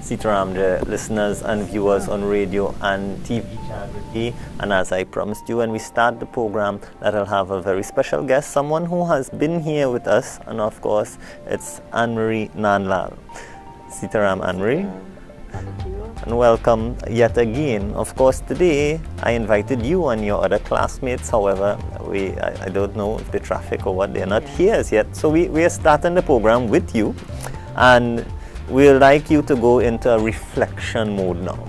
Sitaram, the listeners and viewers on radio and TV channel. And as I promised you when we start the program, that I'll have a very special guest, someone who has been here with us, and of course, it's Ann-Marie Nandlal. Sitaram, Ann-Marie. Thank you. And welcome yet again. Of course, today I invited you and your other classmates. However, I don't know if the traffic or what, they're not here as yet. So we are starting the program with you, and we'd like you to go into a reflection mode now,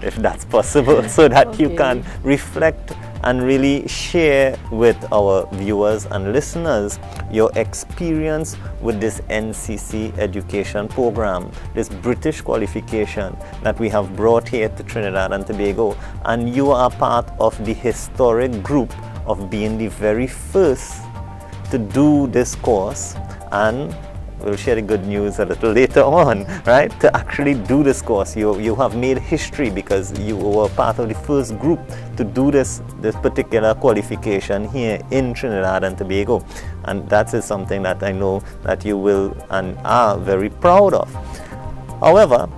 if that's possible, so that you can reflect and really share with our viewers and listeners your experience with this NCC education program, this British qualification that we have brought here to Trinidad and Tobago. And you are part of the historic group of being the very first to do this course, and we'll share the good news a little later on, right? To actually do this course. You have made history because you were part of the first group to do this particular qualification here in Trinidad and Tobago. And that is something that I know that you will and are very proud of. However,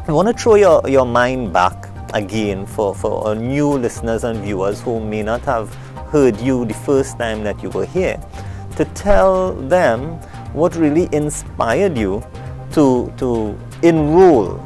I want to throw your mind back again for our new listeners and viewers who may not have heard you the first time that you were here, to tell them what really inspired you to enroll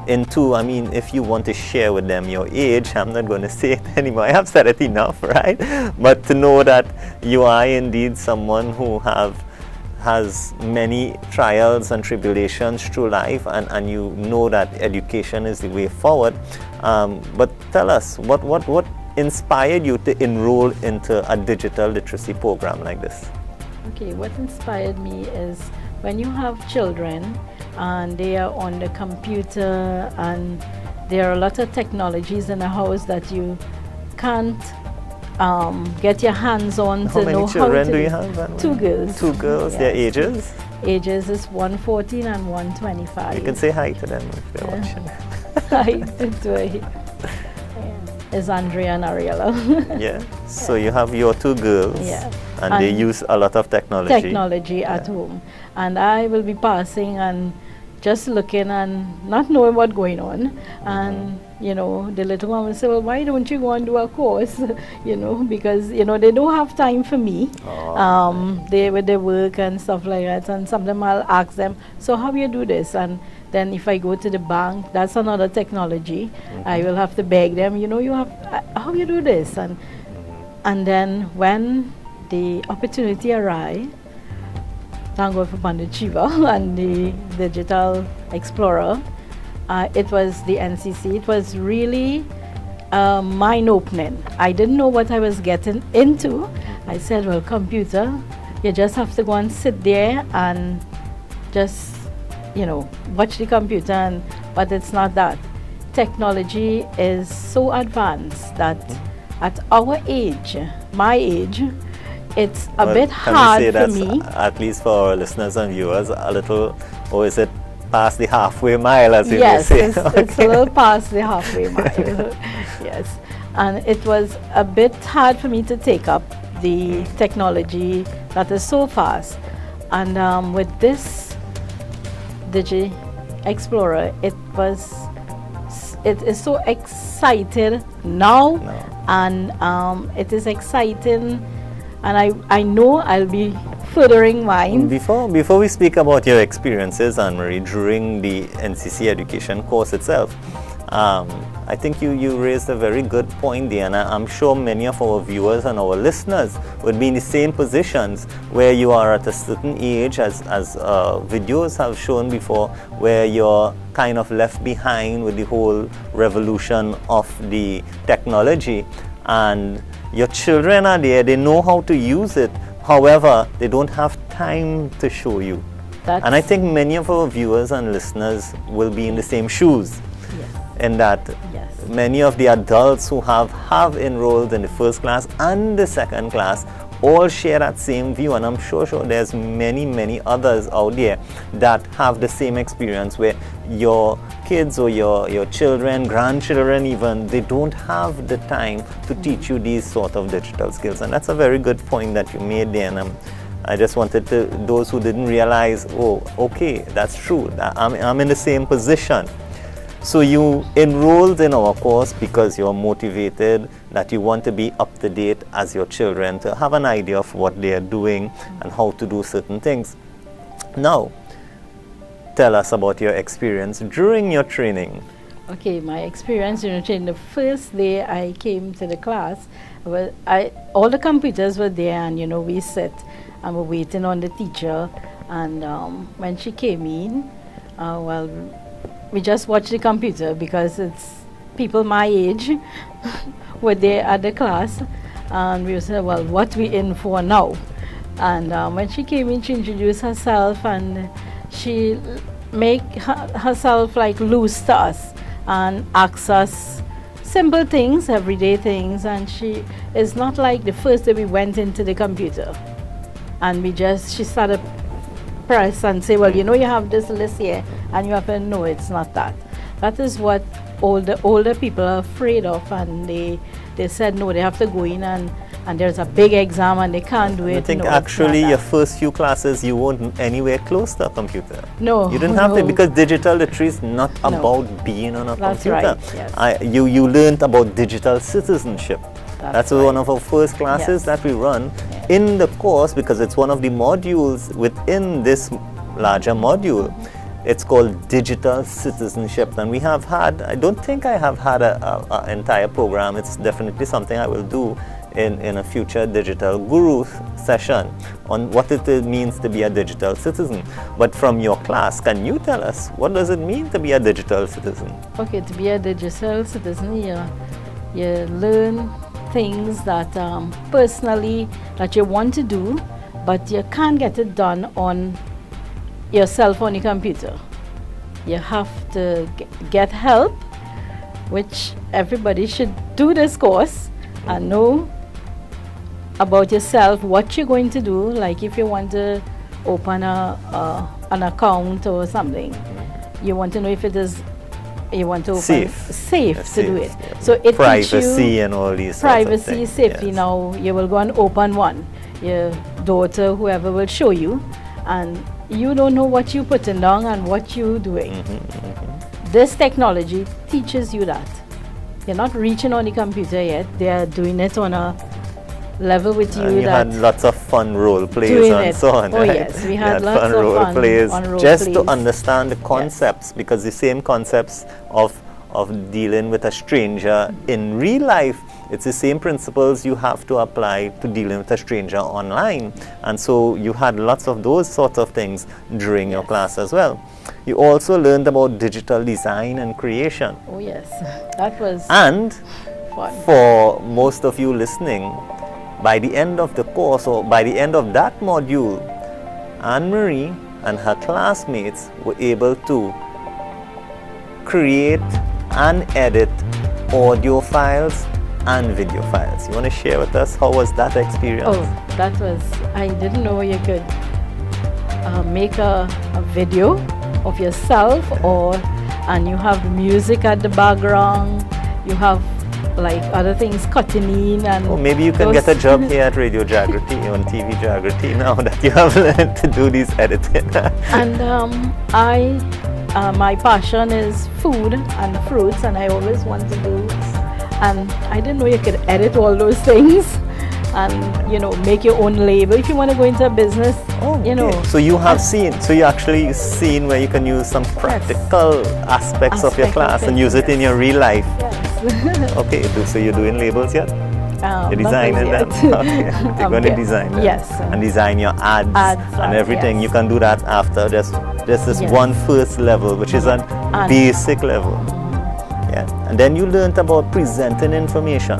into, I mean, if you want to share with them your age, I'm not going to say it anymore, I have said it enough, right? But to know that you are indeed someone who has many trials and tribulations through life, and you know that education is the way forward. But tell us, what inspired you to enroll into a digital literacy program like this? Okay, what inspired me is when you have children and they are on the computer, and there are a lot of technologies in the house that you can't get your hands on to know how to. How many children do you have? Two girls. Two girls, yes. Their ages? Ages is 114 and 125. You can say hi to them if they're watching. Hi is Andrea and Ariella. Yeah, so you have your two girls, and they use a lot of technology at home, and I will be passing and just looking and not knowing what's going on, and you know, the little one will say, well, why don't you go and do a course? You know, because you know they don't have time for me. They with their work and stuff like that, and sometimes I'll ask them, so how you do this? And then if I go to the bank, that's another technology. I will have to beg them, you know, you have, how you do this? And then when the opportunity arrived, thank God for Bandit Chiva and the Digital Explorer, it was the NCC. It was really mind-opening. I didn't know what I was getting into. I said, well, computer, you just have to go and sit there and just, you know, watch the computer, but it's not that. Technology is so advanced that at our age, my age, it's a bit hard for me. At least for our listeners and viewers, a little, or is it past the halfway mile, as you yes, say? Yes, it's a little past the halfway mile. Yes, and it was a bit hard for me to take up the technology that is so fast. And with this Digi Explorer, it is so excited now. And it is exciting, and I know I'll be furthering mine. Before we speak about your experiences, Ann-Marie, during the NCC education course itself, I think you raised a very good point there, and I'm sure many of our viewers and our listeners would be in the same positions where you are at a certain age, as videos have shown before, where you're kind of left behind with the whole revolution of the technology, and your children are there, they know how to use it, however, they don't have time to show you. And I think many of our viewers and listeners will be in the same shoes. In that many of the adults who have enrolled in the first class and the second class all share that same view, and I'm sure there's many others out there that have the same experience, where your kids or your children, grandchildren even, they don't have the time to teach you these sort of digital skills. And that's a very good point that you made there, and I just wanted to, those who didn't realize, oh, okay, that's true. I'm in the same position. So you enrolled in our course because you're motivated, that you want to be up to date as your children, to have an idea of what they are doing and how to do certain things. Now, tell us about your experience during your training. Okay, my experience during training, the first day I came to the class, all the computers were there, and we sit and we're waiting on the teacher. And when she came in, we just watched the computer because it's people my age were there at the class, and we said, well, what we in for now? And when she came in, she introduced herself, and she make herself like loose to us and asked us simple things, everyday things. And she is not like the first day we went into the computer and she started press and say, well, you have this list here, and you have to know it's not that. That is what older people are afraid of, and they said no, they have to go in and there's a big exam and they can't do it. I think actually your first few classes you weren't anywhere close to a computer. No. You didn't have to, because digital literacy is not about being on a That's computer. Right, yes. You learned about digital citizenship. That's right. One of our first classes that we run in the course, because it's one of the modules within this larger module. It's called Digital Citizenship, and we have had, I don't think I have had an entire program. It's definitely something I will do in a future digital guru session on what it means to be a digital citizen. But from your class, can you tell us, what does it mean to be a digital citizen? Okay, to be a digital citizen, you learn things that personally that you want to do, but you can't get it done on yourself on your computer. You have to get help, which everybody should do this course and know about yourself, what you're going to do. Like if you want to open an account or something, you want to know if it is, you want to open safe to do it. Yeah. So it privacy and all these privacy, safety. Yes. Now you will go and open one. Your daughter, whoever, will show you, and you don't know what you're putting down and what you're doing. This technology teaches you that. You're not reaching on the computer yet. They are doing it on a level with you. And you had lots of fun role plays and so on. Oh right? yes, we had lots fun of role fun plays on role just plays. to understand the concepts, because the same concepts of dealing with a stranger in real life, it's the same principles you have to apply to dealing with a stranger online. And so you had lots of those sorts of things during your class as well. You also learned about digital design and creation. Oh yes, that was and fun. For most of you listening, by the end of the course, or by the end of that module, Ann-Marie and her classmates were able to create and edit audio files and video files. You want to share with us, how was that experience? Oh, that was, I didn't know you could make a video of yourself, and you have music at the background, you have like other things cutting in, and maybe you can get a job here at Radio Jagrati, on TV Jagrati, now that you have learned to do these editing. And my passion is food and fruits, and I always want to do, and I didn't know you could edit all those things and make your own label if you want to go into a business. So you have actually seen where you can use some practical aspects of your class and use it in your real life. Yes. Okay, so you're doing labels yet? You're designing them? Okay. You're going to design them? Yes. And design your ads and everything. Yes. You can do that after just this one first level, which is a basic level. Yeah. And then you learned about presenting information,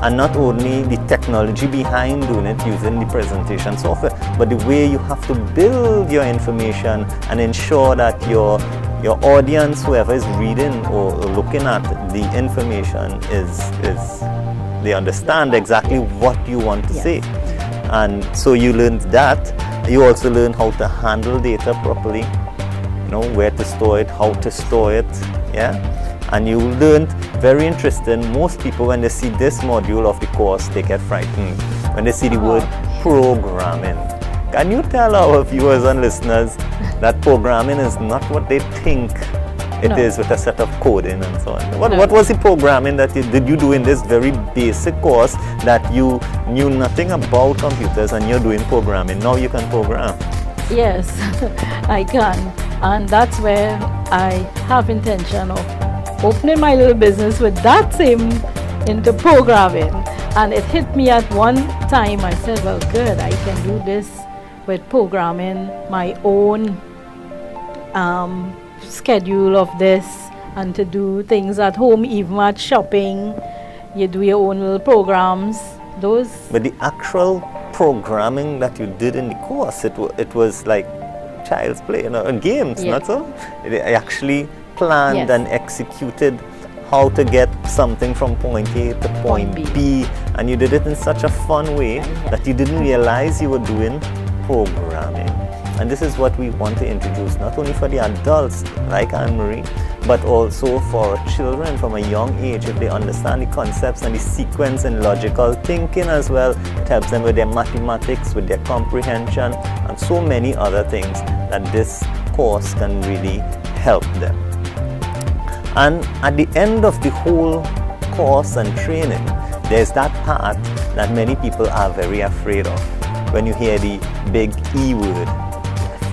and not only the technology behind doing it using the presentation software, but the way you have to build your information and ensure that your audience, whoever is reading or looking at the information, they understand exactly what you want to say. And so you learned that. You also learned how to handle data properly, where to store it, how to store it, and you learned, very interesting, most people when they see this module of the course, they get frightened when they see the word programming. Can you tell our viewers and listeners that programming is not what they think it No. is with a set of coding and so on? What, No. what was the programming that did you do in this very basic course that you knew nothing about computers and you're doing programming? Now you can program. Yes, I can. And that's where I have intention of opening my little business with that same into programming. And it hit me at one time. I said, well, good, I can do this with programming my own schedule of this, and to do things at home, even at shopping. You do your own little programs. Those. But the actual programming that you did in the course, it was like child's play, games, Yeah. not so? It actually planned Yes. and executed how to get something from point A to point B, and you did it in such a fun way that you didn't realize you were doing programming. And this is what we want to introduce, not only for the adults like Ann-Marie, but also for children from a young age. If they understand the concepts and the sequence and logical thinking as well, it helps them with their mathematics, with their comprehension, and so many other things that this course can really help them. And at the end of the whole course and training, there's that part that many people are very afraid of. When you hear the big E word,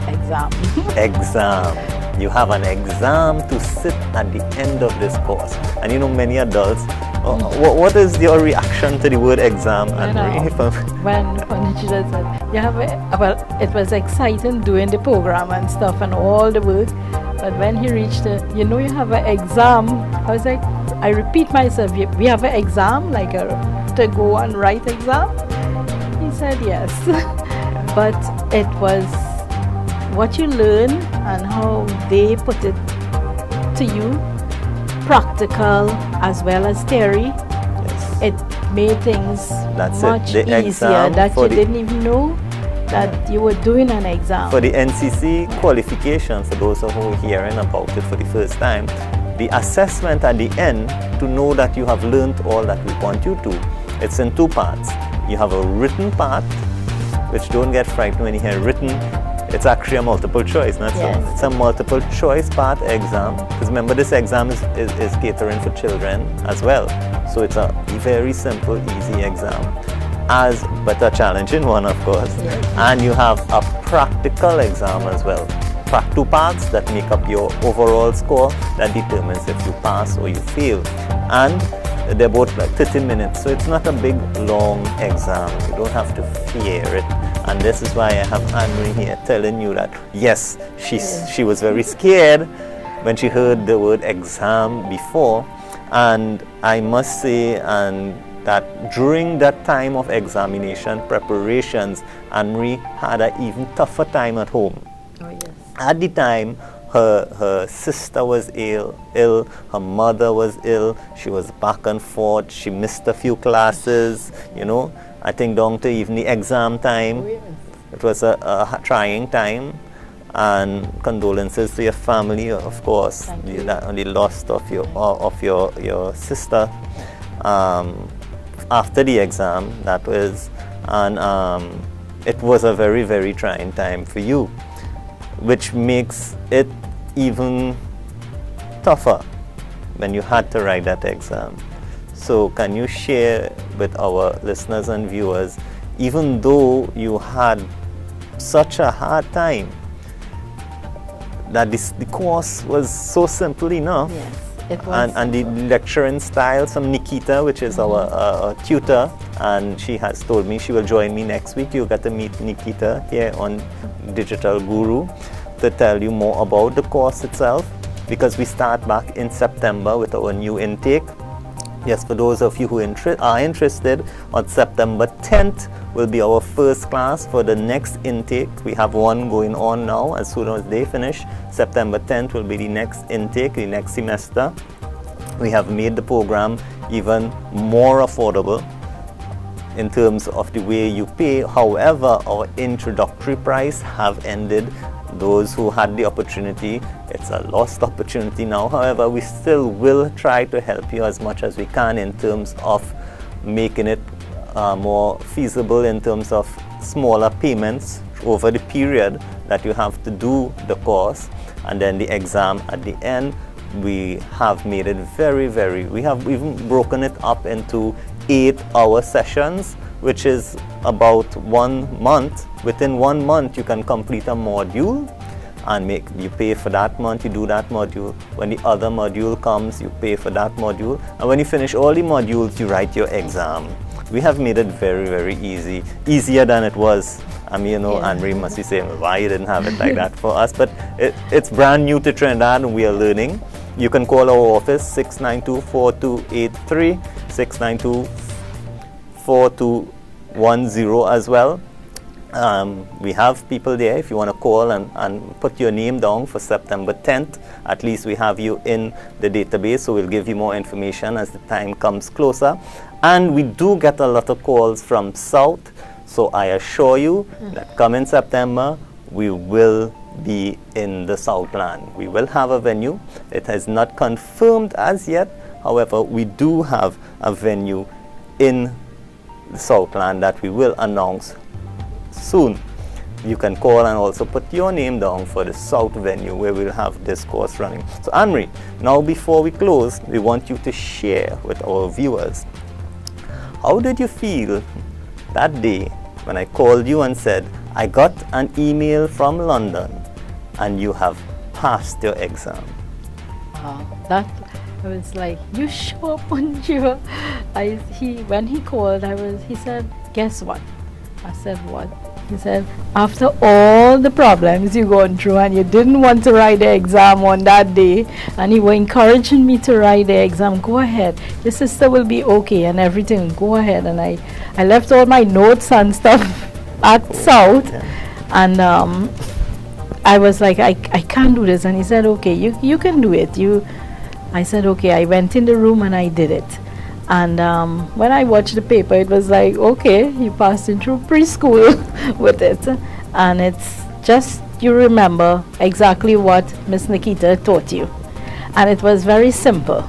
Exam. exam. You have an exam to sit at the end of this course. And many adults, what is your reaction to the word exam? When the teacher said, you have well, it was exciting doing the program and stuff and all the work. But when he reached you have an exam, I was like, I repeat myself, we have an exam, like to go and write exam? He said yes. But it was what you learn and how they put it to you, practical as well as theory. Yes. It made things That's much it. The easier exam that for you the- didn't even know that you were doing an exam. For the NCC qualification, for those of you who are hearing about it for the first time, the assessment at the end to know that you have learned all that we want you to, it's in two parts. You have a written part, which don't get frightened when you hear written. It's actually a multiple choice, not Yes. so. It's a multiple choice part exam. Because remember, this exam is catering for children as well. So it's a very simple, easy exam. But a challenging one, of course. Yes. And you have a practical exam as well. Two parts that make up your overall score that determines if you pass or you fail. And they're both like 30 minutes, so it's not a big, long exam. You don't have to fear it. And this is why I have Ann-Marie here telling you that, yes, she was very scared when she heard the word exam before. And I must say, that during that time of examination preparations, Ann-Marie had an even tougher time at home. Oh, yes. At the time, her sister was ill, her mother was ill, she was back and forth, she missed a few classes, I think down to even the exam time. Oh, yes. It was a trying time, and condolences to your family, of course, Thank you. on the loss of your sister. After the exam, that was, and it was a very, very trying time for you, which makes it even tougher when you had to write that exam. So can you share with our listeners and viewers, even though you had such a hard time, that the course was so simple enough? Yes, it was. And the lecturing style, some Nikita, which is our tutor, and she has told me she will join me next week. You'll get to meet Nikita here on Digital Guru to tell you more about the course itself, because we start back in September with our new intake. Yes, for those of you who are interested, on September 10th will be our first class for the next intake. We have one going on now. As soon as they finish, September 10th will be the next intake, the next semester. We have made the program even more affordable in terms of the way you pay. However, our introductory price have ended. Those who had the opportunity, it's a lost opportunity now. However, we still will try to help you as much as we can in terms of making it more feasible in terms of smaller payments over the period that you have to do the course and then the exam at the end. We have made it we have even broken it up into 8-hour sessions, which is about 1 month. Within 1 month, you can complete a module and you pay for that month, you do that module. When the other module comes, you pay for that module. And when you finish all the modules, you write your exam. We have made it very easy, easier than it was. I mean, you know, Ann-Marie must be saying, why you didn't have it like that for us? But it's brand new to Trinidad and we are learning. You can call our office 692-4283, 692-4210 as well. We have people there if you want to call and put your name down for September 10th. At least we have you in the database, so we'll give you more information as the time comes closer. And we do get a lot of calls from South, so I assure you that coming September, we will be in the Southland. We will have a venue. It has not confirmed as yet. However, we do have a venue in the Southland that we will announce soon. You can call and also put your name down for the South venue where we'll have this course running. So Ann-Marie, now before we close, we want you to share with our viewers, how did you feel that day when I called you and said, I got an email from London and you have passed your exam? That I was like, you sure, Bonjour? When he called, he said, guess what? I said, what? He said, after all the problems you've gone through and you didn't want to write the exam on that day, and you were encouraging me to write the exam, go ahead. Your sister will be okay and everything, go ahead. And I left all my notes and stuff at South, and I was like, I can't do this. And he said, okay, you can do it. I said, okay. I went in the room and I did it. And when I watched the paper, it was like, okay, you passed in through preschool with it. And it's just, you remember exactly what Miss Nikita taught you. And it was very simple.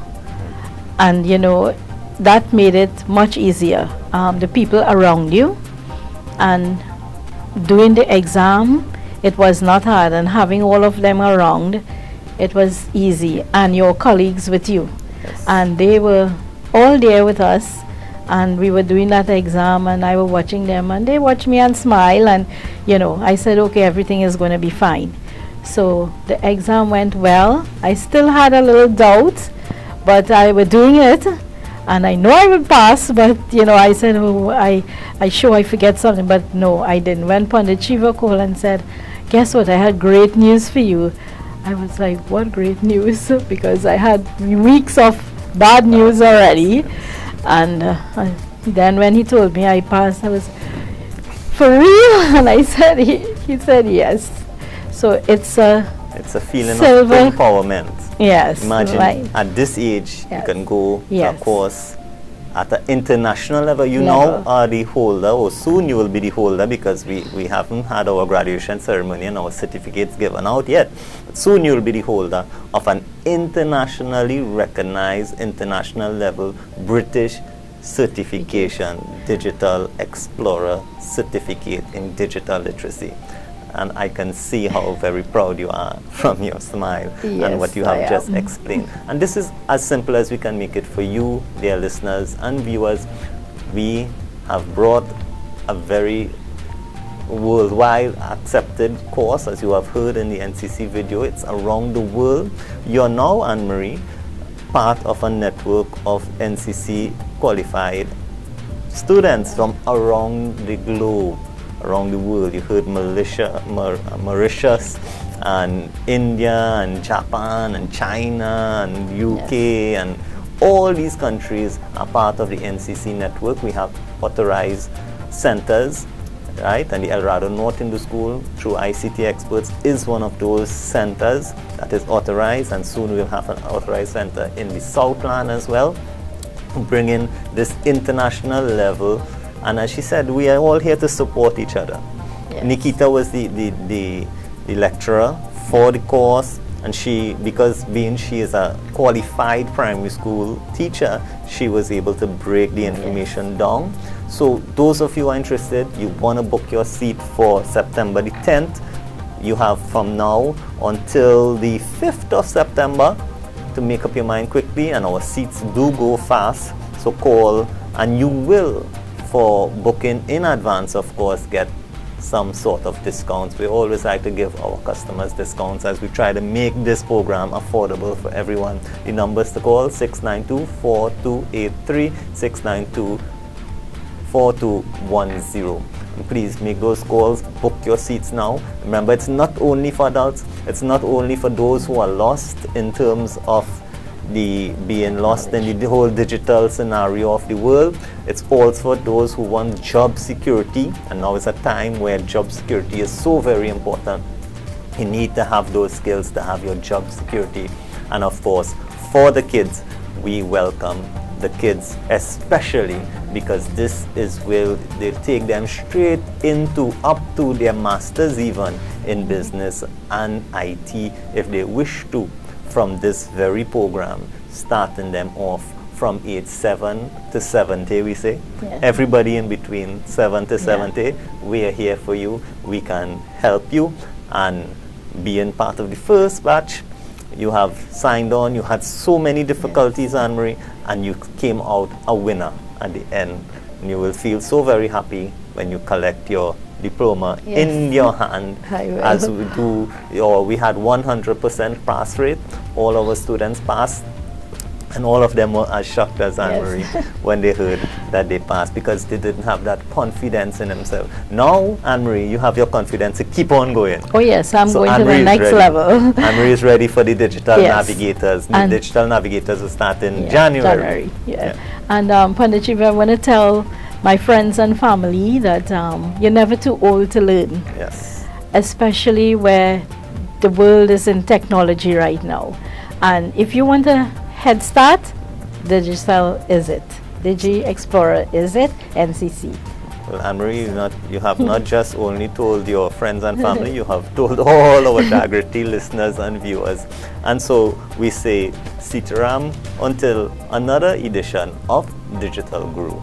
And, you know, that made it much easier. The people around you and doing the exam, it was not hard. And having all of them around, it was easy. And your colleagues with you. Yes. And they were all there with us, and we were doing that exam, and I was watching them, and they watched me and smile, and you know, I said, okay, everything is going to be fine. So the exam went well. I still had a little doubt, but I was doing it, and I know I would pass, but you know, I said, oh, I sure I forget something, but no, I didn't. When Pandit Shiva called and said, guess what, I had great news for you. I was like, what great news? Because I had weeks of bad news already. And then when he told me I passed, I was, for real? And I said, he said yes. So it's a feeling silver of empowerment. Yes. Imagine right. at this age, you can go to a course at an international level. You now are the holder, or soon you will be the holder, because we haven't had our graduation ceremony and our certificates given out yet. But soon you will be the holder of an internationally recognized, international level British certification, Digital Explorer certificate in digital literacy. And I can see how very proud you are from your smile and what you have just explained. And this is as simple as we can make it for you, dear listeners and viewers. We have brought a very worldwide accepted course, as you have heard in the NCC video. It's around the world. You're now, Ann-Marie, part of a network of NCC qualified students from around the globe. Around the world. You heard Mauritius and India and Japan and China and UK, and all these countries are part of the NCC network. We have authorized centers, right? And the El Dorado North Hindu School through ICT Expertz is one of those centers that is authorized, and soon we'll have an authorized center in the Southland as well, bringing this international level. And as she said, we are all here to support each other. Yes. Nikita was the lecturer for the course, and she is a qualified primary school teacher, she was able to break the information down. So those of you who are interested, you want to book your seat for September the 10th, you have from now until the 5th of September to make up your mind quickly, and our seats do go fast. So call, and you will, for booking in advance, of course, get some sort of discounts. We always like to give our customers discounts as we try to make this program affordable for everyone. The numbers to call: 692-4283, 692-4210. Please make those calls, book your seats now. Remember, it's not only for adults, it's not only for those who are lost in terms of the being lost in the whole digital scenario of the world. It's also for those who want job security, and now is a time where job security is so very important. You need to have those skills to have your job security. And of course, for the kids, we welcome the kids, especially because this is where they take them straight into up to their masters, even in business and IT, if they wish to, from this very program, starting them off from age 7 to 70, we say. Yes. Everybody in between 7 to 70, we are here for you. We can help you. And being part of the first batch, you have signed on, you had so many difficulties, Ann-Marie, and you came out a winner at the end. And you will feel so very happy when you collect your diploma in your hand. As we do, we had 100% pass rate. All our students passed, and all of them were as shocked as Ann-Marie when they heard that they passed, because they didn't have that confidence in themselves. Now, Ann-Marie, you have your confidence to keep on going. Oh yes, I'm going to the Ann-Marie next level. Ann-Marie is ready for the digital navigators. The digital navigators will start in January. And Pandit Chief, I want to tell my friends and family that you're never too old to learn. Yes. Especially where the world is in technology right now. And if you want a head start, digital is it. Digi Explorer is it. NCC. Well, Ann-Marie, you have not just only told your friends and family, you have told all our Jagriti listeners and viewers. And so we say Sitaram until another edition of Digital Guru.